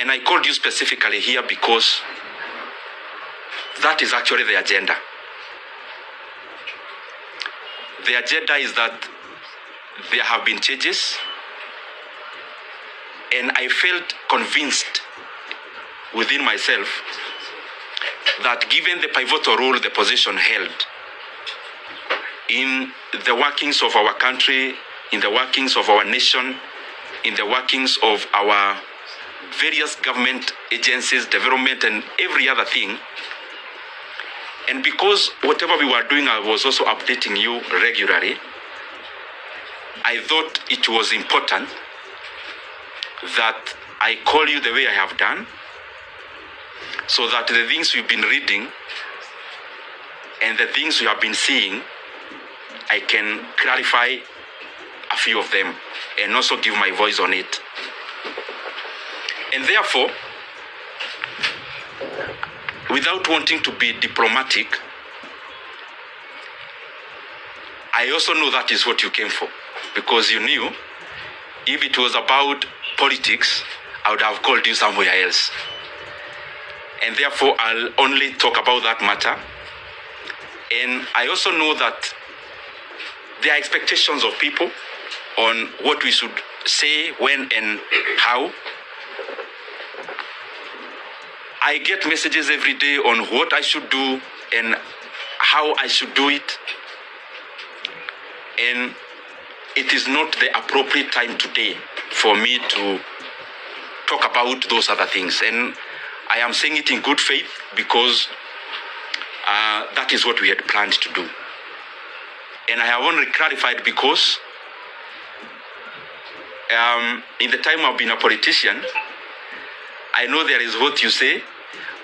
And I called you specifically here because that is actually the agenda. The agenda is that there have been changes, and I felt convinced within myself that given the pivotal role the position held in the workings of our country, in the workings of our nation, in the workings of our various government agencies, development, and every other thing, and because whatever we were doing, I was also updating you regularly, I thought it was important that I call you the way I have done, so that the things we've been reading and the things we have been seeing, I can clarify a few of them and also give my voice on it. And therefore, without wanting to be diplomatic, I also know that is what you came for, because you knew if it was about politics, I would have called you somewhere else. And therefore, I'll only talk about that matter. And I also know that there are expectations of people on what we should say, when, and how. I get messages every day on what I should do and how I should do it. And it is not the appropriate time today for me to talk about those other things. And I am saying it in good faith because that is what we had planned to do. And I have only clarified because in the time I've been a politician, I know there is what you say,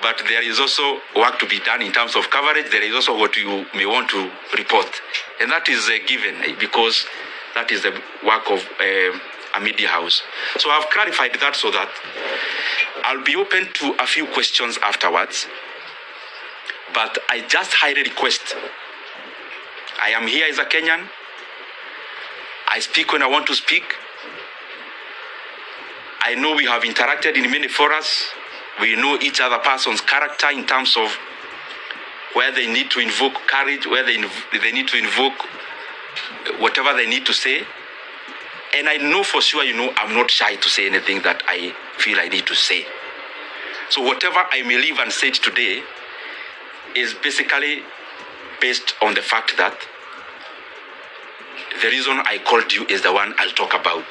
but there is also work to be done in terms of coverage. There is also what you may want to report. And that is given because that is the work of a media house. So I've clarified that so that I'll be open to a few questions afterwards. But I just highly request, I am here as a Kenyan. I speak when I want to speak. I know we have interacted in many forums. We know each other person's character in terms of where they need to invoke courage, where they need to invoke whatever they need to say. And I know for sure, I'm not shy to say anything that I feel I need to say. So whatever I may live and say today is basically based on the fact that the reason I called you is the one I'll talk about.